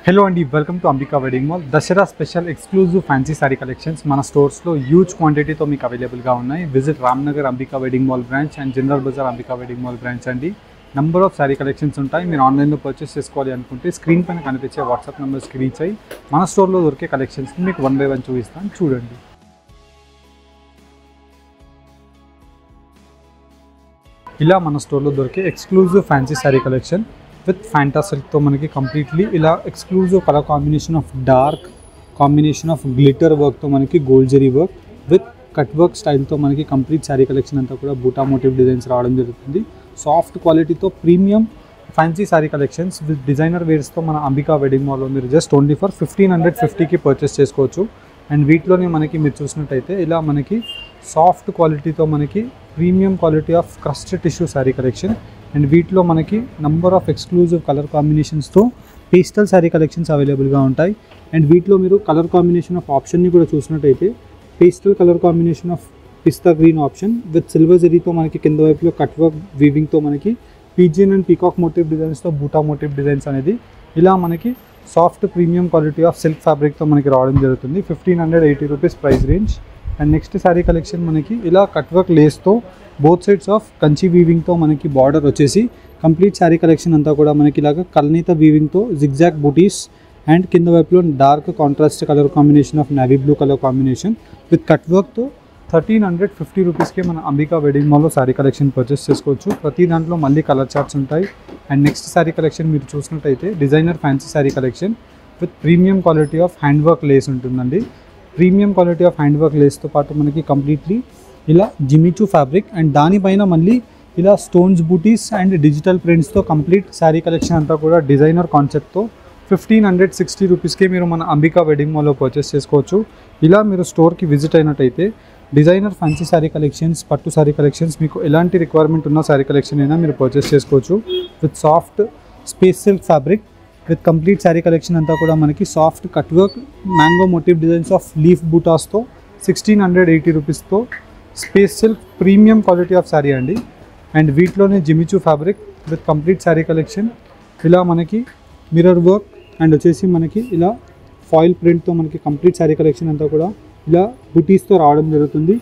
Hello and welcome to Ambika Wedding Mall. Dashera special exclusive fancy saree collections మన stores లో huge క్వాంటిటీతో మీకు available గా ఉన్నాయి. Visit Ramnagar Ambika wedding mall branch and general bazaar Ambika wedding mall branch అండి. Number of saree collections ఉంటాయి. మీరు ఆన్లైన్లో పర్చేస్ చేసుకోవాలి అనుకుంటే స్క్రీన్ పైన కనిపించే వాట్సాప్ నెంబర్స్కి రీచ్ అయ్యి మన స్టోర్లో దొరికే కలెక్షన్స్ మీకు వన్ బై వన్ చూపిస్తాను, చూడండి. ఇలా మన స్టోర్లో దొరికే exclusive fancy sari collection with Fanta సిల్క్తో మనకి కంప్లీట్లీ ఇలా exclusive colour combination of dark combination of glitter వర్క్తో మనకి gold zari work with cut work స్టైల్తో మనకి కంప్లీట్ శారీ కలెక్షన్ అంతా కూడా బూటా మోటివ్ డిజైన్స్ రావడం జరుగుతుంది. సాఫ్ట్ క్వాలిటీతో premium fancy sari collections with designer వేర్స్తో మన అంబికా వెడ్డింగ్ మాల్లో మీరు జస్ట్ ఓన్లీ ఫర్ 1550కి పర్చేస్ చేసుకోవచ్చు. అండ్ వీటిలోనే మనకి మీరు చూసినట్టయితే ఇలా మనకి సాఫ్ట్ క్వాలిటీతో మనకి premium quality of crust tissue sari collection and వీటిలో మనకి నంబర్ ఆఫ్ ఎక్స్క్లూజివ్ కలర్ కాంబినేషన్స్తో పేస్టల్ శారీ కలెక్షన్స్ అవైలబుల్గా ఉంటాయి. అండ్ వీటిలో మీరు కలర్ కాంబినేషన్ ఆఫ్ ఆప్షన్ని కూడా చూసినట్టయితే pastel colour combination of pista green option with silver జరీతో మనకి కింద వైపులో కట్ వర్క్ వీవింగ్తో మనకి పీజియన్ అండ్ పీకాక్ మోటివ్ డిజైన్స్తో బూటా మోటివ్ డిజైన్స్ అనేది ఇలా మనకి soft premium quality of silk ఫ్యాబ్రిక్తో మనకి రావడం జరుగుతుంది. 1580 rupees price range. And next sari collection మనకి ఇలా కట్ వర్క్ లేస్తో బోత్ సైడ్స్ ఆఫ్ కంచి వీవింగ్తో మనకి బార్డర్ వచ్చేసి కంప్లీట్ శారీ కలెక్షన్ అంతా కూడా మనకి ఇలాగ కల్నీత వీవింగ్తో జిగ్జాగ్ బూటీస్ అండ్ కింద వైపులో dark contrast colour combination of navy blue colour combination with cut వర్క్తో 1350 రూపీస్కి మన అంబికా వెడ్డింగ్ మాల్లో శారీ కలెక్షన్ పర్చేస్ చేసుకోవచ్చు. ప్రతి దాంట్లో మళ్ళీ కలర్ చార్ట్స్ ఉంటాయి. అండ్ నెక్స్ట్ శారీ కలెక్షన్ మీరు చూసినట్టయితే designer fancy sari collection with premium quality of hand work lace ఉంటుందండి. Premium quality of hand work లేస్తో పాటు మనకి కంప్లీట్లీ ఇలా జిమిచూ ఫ్యాబ్రిక్ అండ్ దానిపైన మళ్ళీ ఇలా స్టోన్స్ బూటీస్ అండ్ డిజిటల్ ప్రింట్స్తో కంప్లీట్ శారీ కలెక్షన్ అంతా కూడా డిజైనర్ కాన్సెప్ట్తో 1560 రూపీస్కి మీరు మన అంబికా వెడ్డింగ్ మాల్లో పర్చేస్ చేసుకోవచ్చు. ఇలా మీరు స్టోర్కి విజిట్ అయినట్టయితే డిజైనర్ ఫ్యాన్సీ శారీ కలెక్షన్స్, పట్టు శారీ కలెక్షన్స్, మీకు ఎలాంటి రిక్వైర్మెంట్ ఉన్న శారీ కలెక్షన్ అయినా మీరు పర్చేస్ చేసుకోవచ్చు. With soft space silk fabric with complete sari collection అంతా కూడా మనకి soft cut work mango motif designs of leaf బూటాస్తో 1680 రూపీస్తో space silk premium quality of sari అండి. అండ్ వీటిలోనే Jimmy Choo fabric with complete sari collection ఇలా మనకి మిర్రర్ వర్క్ అండ్ వచ్చేసి మనకి ఇలా ఫాయిల్ ప్రింట్తో మనకి కంప్లీట్ శారీ కలెక్షన్ అంతా కూడా ఇలా బుటీస్తో రావడం జరుగుతుంది.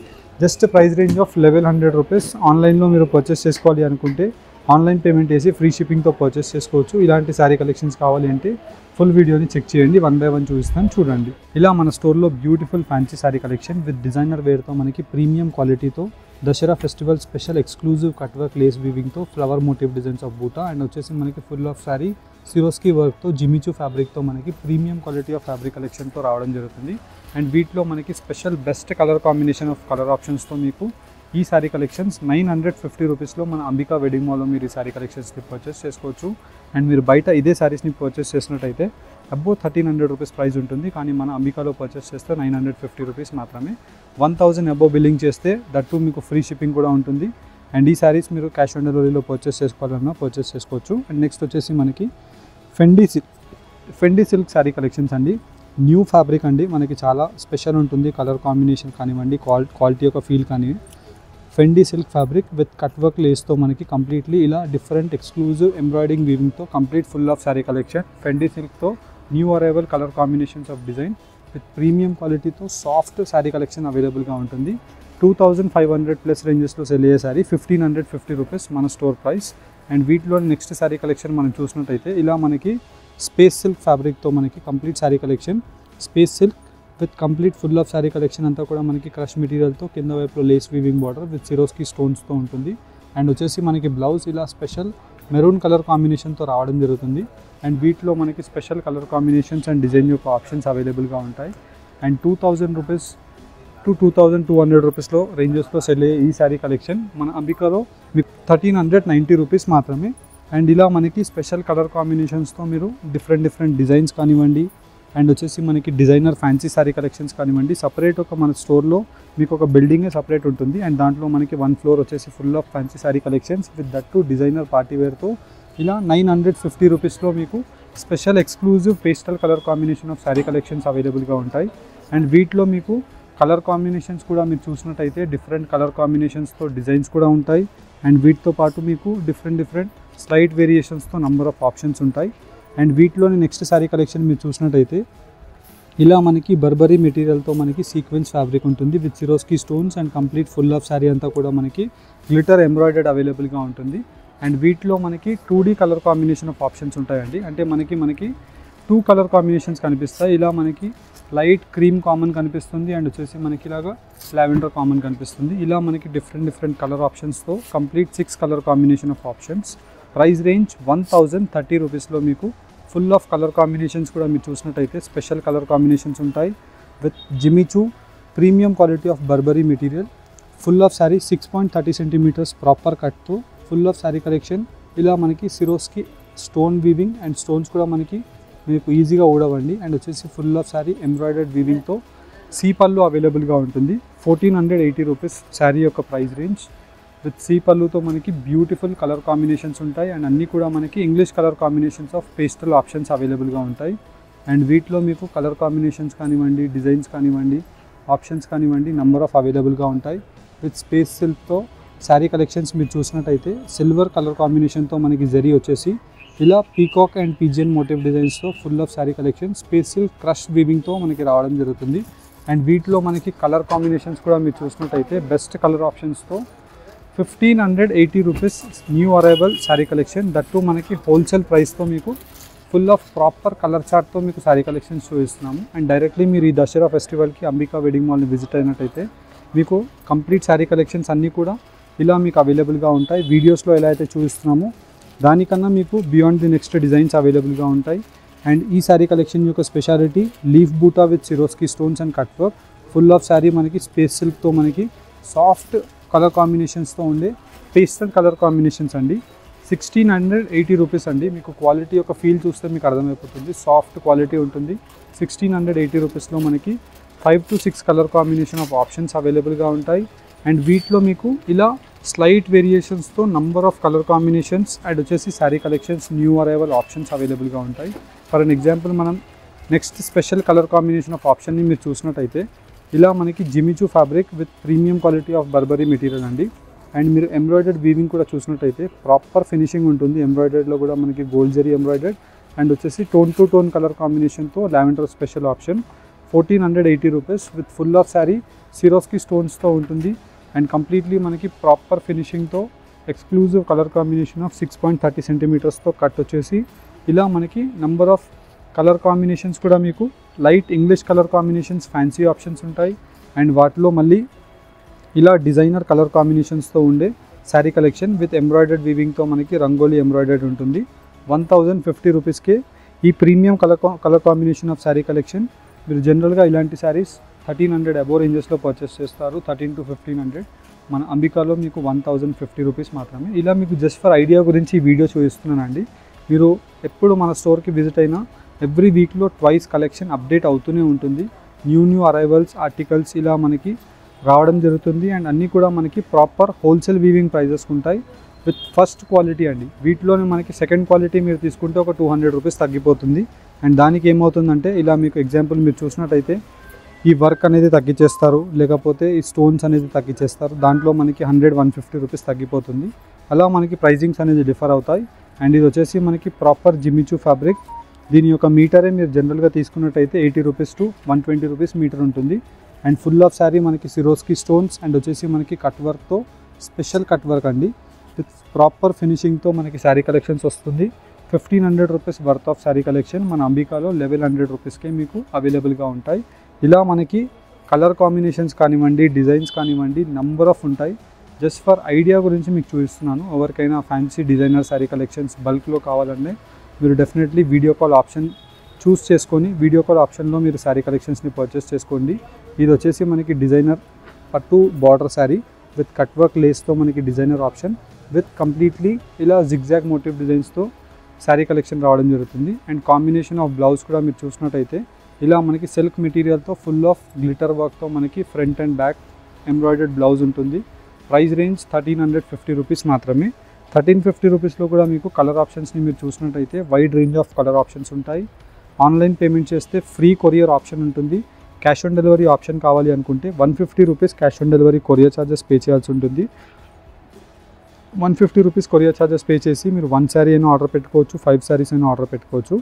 Just price range of 1100 rupees. ఆన్లైన్లో మీరు పర్చేస్ చేసుకోవాలి అనుకుంటే ఆన్లైన్ పేమెంట్ వేసి ఫ్రీ షిప్పింగ్తో పర్చేస్ చేసుకోవచ్చు. ఇలాంటి శారీ కలెక్షన్స్ కావాలి అంటే ఫుల్ వీడియోని చెక్ చేయండి, వన్ బై వన్ చూపిస్తాను, చూడండి. ఇలా మన స్టోర్లో beautiful fancy sari collection with designer వేర్తో మనకి ప్రీమియం క్వాలిటీతో Dasara festival special exclusive cut work lace వీవింగ్తో flower motif designs of buta and వచ్చేసి మనకి ఫుల్ ఆఫ్ శారీ సిరోస్కీ వర్క్తో జిమిచూ ఫ్యాబ్రిక్తో మనకి ప్రీమియం క్వాలిటీ ఆఫ్ ఫ్యాబ్రిక్ కలెక్షన్తో రావడం జరుగుతుంది. అండ్ వీటిలో మనకి special best colour combination of colour ఆప్షన్స్తో మీకు ఈ శారీ కలెక్షన్స్ 950 రూపీస్లో మన అంబికా వెడ్డింగ్ మాల్లో మీరు ఈ శారీ కలెక్షన్స్ని పర్చేస్ చేసుకోవచ్చు. అండ్ మీరు బయట ఇదే శారీస్ని పర్చేస్ చేసినట్టయితే అబౌట్ 1300 రూపీస్ ప్రైస్ ఉంటుంది. కానీ మన అంబికాలో పర్చేస్ చేస్తే 950 రూపీస్ మాత్రమే. 1000 అబోవ్ బిల్లింగ్ చేస్తే దట్టు మీకు ఫ్రీ షిప్పింగ్ కూడా ఉంటుంది. అండ్ ఈ శారీస్ మీరు క్యాష్ ఆన్ డెలివరీలో పర్చేస్ చేసుకోవాలన్నా పర్చేస్ చేసుకోవచ్చు. అండ్ నెక్స్ట్ వచ్చేసి మనకి ఫెండీ సిల్క్ శారీ కలెక్షన్స్ అండి. న్యూ ఫ్యాబ్రిక్ అండి, మనకి చాలా స్పెషల్ ఉంటుంది. కలర్ కాంబినేషన్ కానివ్వండి, క్వాలిటీ యొక్క ఫీల్ కానీ Fendi silk fabric with cut work లేస్తో మనకి కంప్లీట్లీ ఇలా డిఫరెంట్ ఎక్స్క్లూజివ్ ఎంబ్రాయిడింగ్ వీవింగ్తో complete full of sari collection. Fendi సిల్క్తో new arrival colour combinations of design with premium క్వాలిటీతో సాఫ్ట్ శారీ కలెక్షన్ అవైలబుల్గా ఉంటుంది. 2500 ప్లస్ రేంజెస్లో సెల్ అయ్యే శారీ 1550 రూపీస్ మన స్టోర్ ప్రైస్. అండ్ వీటిలో నెక్స్ట్ శారీ కలెక్షన్ మనం చూసినట్టయితే ఇలా మనకి స్పేస్ సిల్క్ ఫ్యాబ్రిక్తో మనకి complete sari collection space silk with complete full of sari collection అంతా కూడా మనకి క్రష్ మెటీరియల్తో కింద వైపులో లేస్ వీవింగ్ బార్డర్ విత్ సిరోస్కీ స్టోన్స్తో ఉంటుంది. అండ్ వచ్చేసి మనకి బ్లౌజ్ ఇలా స్పెషల్ మెరూన్ కలర్ కాంబినేషన్తో రావడం జరుగుతుంది. అండ్ వీటిలో మనకి special colour combinations and design యొక్క ఆప్షన్స్ అవైలబుల్గా ఉంటాయి. అండ్ 2000 రూపీస్ టు 2200 రూపీస్లో రేంజెస్లో సెల్ అయ్యే ఈ శారీ కలెక్షన్ మన అంబికాలో మీకు 1390 రూపీస్ మాత్రమే. అండ్ ఇలా మనకి స్పెషల్ కలర్ కాంబినేషన్స్తో మీరు డిఫరెంట్ డిజైన్స్ కానివ్వండి అండ్ వచ్చేసి మనకి డిజైనర్ ఫ్యాన్సీ శారీ కలెక్షన్స్ కానివ్వండి సపరేట్ ఒక మన స్టోర్లో మీకు ఒక బిల్డింగే సపరేట్ ఉంటుంది. అండ్ దాంట్లో మనకి 1 ఫ్లోర్ వచ్చేసి full of fancy sari collections with that to designer party వేర్తో ఇలా 950 రూపీస్లో మీకు special exclusive pastel colour combination of sari collections అవైలబుల్గా ఉంటాయి. అండ్ వీటిలో మీకు కలర్ కాంబినేషన్స్ కూడా మీరు చూసినట్టయితే డిఫరెంట్ కలర్ కాంబినేషన్స్తో డిజైన్స్ కూడా ఉంటాయి. అండ్ వీటితో పాటు మీకు డిఫరెంట్ స్లైట్ వేరియేషన్స్తో నంబర్ ఆఫ్ ఆప్షన్స్ ఉంటాయి. అండ్ వీటిలోని నెక్స్ట్ శారీ కలెక్షన్ మీరు చూసినట్టయితే ఇలా మనకి బర్బరీ మెటీరియల్తో మనకి సీక్వెన్స్ ఫ్యాబ్రిక్ ఉంటుంది with Swarovski stones and complete full of sari అంతా కూడా మనకి గ్లిటర్ ఎంబ్రాయిడర్డ్ అవైలబుల్గా ఉంటుంది. అండ్ వీటిలో మనకి 2D colour combination of options ఉంటాయండి. అంటే మనకి 2 కలర్ కాంబినేషన్స్ కనిపిస్తాయి. ఇలా మనకి లైట్ క్రీమ్ కామన్ కనిపిస్తుంది అండ్ వచ్చేసి మనకి ఇలాగా లావెండర్ కామన్ కనిపిస్తుంది. ఇలా మనకి డిఫరెంట్ కలర్ ఆప్షన్స్తో complete 6 colour combination of options. Price range 1030 రూపీస్లో మీకు ఫుల్ ఆఫ్ కలర్ కాంబినేషన్స్ కూడా మీరు చూసినట్టయితే స్పెషల్ కలర్ కాంబినేషన్స్ ఉంటాయి with Jimmy Choo premium quality of Burberry material. Full of sari 6.30 centimetres proper కట్తో ఫుల్ ఆఫ్ శారీ కలెక్షన్. ఇలా మనకి Swarovski stone weaving and stones కూడా మీకు ఈజీగా ఊడవండి. అండ్ వచ్చేసి ఫుల్ ఆఫ్ శారీ ఎంబ్రాయిడర్డ్ వీవింగ్తో సీ పళ్ళు అవైలబుల్గా ఉంటుంది. 1480 రూపీస్ శారీ యొక్క ప్రైస్ రేంజ్. విత్ సీ పళ్ళుతో మనకి బ్యూటిఫుల్ కలర్ కాంబినేషన్స్ ఉంటాయి అండ్ అన్నీ కూడా మనకి English colour combinations of pastel options అవైలబుల్గా ఉంటాయి. అండ్ వీటిలో మీకు కలర్ కాంబినేషన్స్ కానివ్వండి, డిజైన్స్ కానివ్వండి, ఆప్షన్స్ కానివ్వండి నంబర్ ఆఫ్ అవైలబుల్గా ఉంటాయి. విత్ స్పేస్ సిల్క్తో శారీ కలెక్షన్స్ మీరు చూసినట్టయితే సిల్వర్ కలర్ కాంబినేషన్తో మనకి జరీ వచ్చేసి ఇలా పీకాక్ అండ్ పిజియన్ మోటివ్ డిజైన్స్తో full of sari collection space silk crush వీవింగ్తో మనకి రావడం జరుగుతుంది. అండ్ వీటిలో మనకి కలర్ కాంబినేషన్స్ కూడా మీరు చూసినట్టయితే బెస్ట్ కలర్ ఆప్షన్స్తో 1580 rupees new arrival sari collection. That మనకి హోల్సేల్ ప్రైస్తో మీకు ఫుల్ ఆఫ్ ప్రాపర్ కలర్ చార్ట్తో మీకు శారీ కలెక్షన్స్ చూపిస్తున్నాము. అండ్ డైరెక్ట్లీ మీరు ఈ దసరా ఫెస్టివల్కి అంబికా వెడ్డింగ్ మాల్ని విజిట్ అయినట్టయితే మీకు కంప్లీట్ శారీ కలెక్షన్స్ అన్నీ కూడా ఇలా మీకు అవైలబుల్గా ఉంటాయి. వీడియోస్లో ఎలా అయితే చూపిస్తున్నామో దానికన్నా మీకు బియాండ్ ది నెక్స్ట్ డిజైన్స్ అవైలబుల్గా ఉంటాయి. అండ్ ఈ శారీ కలెక్షన్ యొక్క స్పెషాలిటీ లీఫ్ బూటా with Swarovski stones and cut work. Full of sari మనకి స్పేస్ సిల్క్తో మనకి సాఫ్ట్ కలర్ కాంబినేషన్స్తో ఉండే పేస్టల్ కలర్ కాంబినేషన్స్ అండి. 1680 రూపీస్ అండి. మీకు క్వాలిటీ యొక్క ఫీల్ చూస్తే మీకు అర్థమైపోతుంది. సాఫ్ట్ క్వాలిటీ ఉంటుంది. 1680 రూపీస్లో మనకి 5 to 6 colour combination of options అవైలబుల్గా ఉంటాయి. అండ్ వీటిలో మీకు ఇలా స్లైట్ వేరియేషన్స్తో number of colour combinations and వచ్చేసి sari collections new arrival options అవైలబుల్గా ఉంటాయి. ఫర్ అన్ ఎగ్జాంపుల్ మనం next special colour combination of ఆప్షన్ని మీరు చూసినట్టయితే ఇలా మనకి Jimmy Choo fabric with premium quality of Burberry material అండి. అండ్ మీరు ఎంబ్రాయిడర్డ్ వీవింగ్ కూడా చూసినట్టయితే ప్రాపర్ ఫినిషింగ్ ఉంటుంది. ఎంబ్రాయిడర్డ్లో కూడా మనకి గోల్డ్ జరీ ఎంబ్రాయిడర్డ్ అండ్ వచ్చేసి టోన్ టు టోన్ కలర్ కాంబినేషన్తో lavender special option. 1480 rupees with full of sari Swarovski స్టోన్స్తో ఉంటుంది. అండ్ కంప్లీట్లీ మనకి ప్రాపర్ ఫినిషింగ్తో ఎక్స్క్లూజివ్ కలర్ కాంబినేషన్ ఆఫ్ 6.30 సెంటీమీటర్స్తో కట్ వచ్చేసి ఇలా మనకి నంబర్ ఆఫ్ కలర్ కాంబినేషన్స్ కూడా మీకు light English colour combinations fancy options ఉంటాయి. అండ్ వాటిలో మళ్ళీ ఇలా డిజైనర్ కలర్ కాంబినేషన్స్తో ఉండే శారీ కలెక్షన్ విత్ ఎంబ్రాయిడర్డ్ వీవింగ్తో మనకి రంగోలీ ఎంబ్రాయిడర్డ్ ఉంటుంది. 1050 రూపీస్కే ఈ premium colour combination of sari collection. మీరు జనరల్గా ఇలాంటి శారీస్ 1300 అబోవ్ రేంజెస్లో పర్చేస్ చేస్తారు. 13 to 1500. మన అంబికాలో మీకు 1050 రూపీస్ మాత్రమే. ఇలా మీకు జస్ట్ ఫర్ ఐడియా గురించి ఈ వీడియో చూపిస్తున్నానండి. మీరు ఎప్పుడు మన స్టోర్కి విజిట్ అయినా ఎవ్రీ వీక్లో ట్వైస్ కలెక్షన్ అప్డేట్ అవుతూనే ఉంటుంది. న్యూ అరైవల్స్ ఆర్టికల్స్ ఇలా మనకి రావడం జరుగుతుంది. అండ్ అన్నీ కూడా మనకి ప్రాపర్ హోల్సేల్ వీవింగ్ ప్రైజెస్ ఉంటాయి విత్ ఫస్ట్ క్వాలిటీ అండి. వీటిలోనే మనకి సెకండ్ క్వాలిటీ మీరు తీసుకుంటే ఒక 200 రూపీస్ తగ్గిపోతుంది. అండ్ దానికి ఏమవుతుందంటే ఇలా మీకు ఎగ్జాంపుల్ మీరు చూసినట్టయితే ఈ వర్క్ అనేది తగ్గించేస్తారు, లేకపోతే ఈ స్టోన్స్ అనేది తగ్గించేస్తారు. దాంట్లో మనకి 100-150 రూపీస్ తగ్గిపోతుంది. అలా మనకి ప్రైజింగ్స్ అనేది డిఫర్ అవుతాయి. అండ్ ఇది వచ్చేసి మనకి ప్రాపర్ జిమిచూ ఫ్యాబ్రిక్. దీని యొక్క మీటరే మీరు జనరల్గా తీసుకున్నట్టయితే 80 రూపీస్ to 120 రూపీస్ మీటర్ ఉంటుంది. అండ్ ఫుల్ ఆఫ్ శారీ మనకి సిరోస్కి స్టోన్స్ అండ్ వచ్చేసి మనకి కట్ వర్క్తో స్పెషల్ కట్ వర్క్ అండి విత్ ప్రాపర్ ఫినిషింగ్తో మనకి శారీ కలెక్షన్స్ వస్తుంది. 1500 rupees worth of sari collection మన అంబికాలో 1100 రూపీస్కే మీకు అవైలబుల్గా ఉంటాయి. ఇలా మనకి కలర్ కాంబినేషన్స్ కానివ్వండి, డిజైన్స్ కానివ్వండి నంబర్ ఆఫ్ ఉంటాయి. జస్ట్ ఫర్ ఐడియా గురించి మీకు చూపిస్తున్నాను. ఎవరికైనా ఫ్యాన్సీ డిజైనర్ శారీ కలెక్షన్స్ బల్క్లో కావాలంటే మీరు definitely video call option choose చేసుకొని వీడియో కాల్ ఆప్షన్లో మీరు శారీ కలెక్షన్స్ని పర్చేస్ చేసుకోండి. ఇది వచ్చేసి మనకి డిజైనర్ పట్టు border sari with cut work లేస్తో మనకి డిజైనర్ ఆప్షన్ విత్ కంప్లీట్లీ ఇలా జిగ్జాగ్ మోటివ్ డిజైన్స్తో శారీ కలెక్షన్ రావడం జరుగుతుంది. అండ్ కాంబినేషన్ ఆఫ్ బ్లౌజ్ కూడా మీరు చూసినట్టయితే ఇలా మనకి సిల్క్ మెటీరియల్తో ఫుల్ ఆఫ్ గ్లిటర్ వర్క్తో మనకి front and back embroidered blouse ఉంటుంది. ప్రైస్ రేంజ్ 1350 రూపీస్ మాత్రమే. 1350 రూపీస్లో కూడా మీకు కలర్ ఆప్షన్స్ని మీరు చూసినట్టయితే wide range of colour options ఉంటాయి. ఆన్లైన్ పేమెంట్ చేస్తే ఫ్రీ కొరియర్ ఆప్షన్ ఉంటుంది. క్యాష్ ఆన్ డెలివరీ ఆప్షన్ కావాలి అనుకుంటే 150 rupees cash on delivery courier charges pay చేయాల్సి ఉంటుంది. 150 రూపీస్ కొరియర్ ఛార్జెస్ పే చేసి మీరు 1 శారీ అయినా ఆర్డర్ పెట్టుకోవచ్చు, 5 శారీస్ అయినా ఆర్డర్ పెట్టుకోవచ్చు.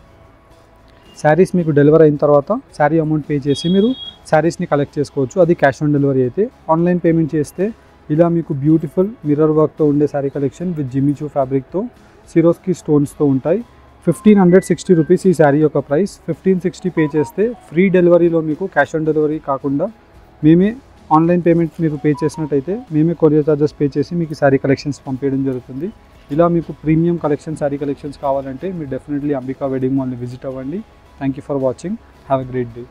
శారీస్ మీకు డెలివరీ అయిన తర్వాత శారీ అమౌంట్ పే చేసి మీరు శారీస్ని కలెక్ట్ చేసుకోవచ్చు. అది క్యాష్ ఆన్ డెలివరీ అయితే. ఆన్లైన్ పేమెంట్ చేస్తే ఇలా మీకు బ్యూటిఫుల్ మిర్రర్ వర్క్తో ఉండే శారీ కలెక్షన్ విత్ జిమ్మిచూ ఫ్యాబ్రిక్తో సిరోస్కి స్టోన్స్తో ఉంటాయి. 1560 రూపీస్ ఈ శారీ యొక్క ప్రైస్. 1560 పే చేస్తే ఫ్రీ డెలివరీలో మీకు క్యాష్ ఆన్ డెలివరీ కాకుండా మేమే ఆన్లైన్ పేమెంట్ మీరు పే చేసినట్టయితే మేమే కొరియర్ ఛార్జెస్ పే చేసి మీకు శారీ కలెక్షన్స్ పంపించడం జరుగుతుంది. ఇలా మీకు ప్రీమియం కలెక్షన్ శారీ కలెక్షన్స్ కావాలంటే మీరు డెఫినెట్లీ అంబికా వెడ్డింగ్ మాల్ని విజిట్ అవ్వండి. Thank you for watching. Have a great day.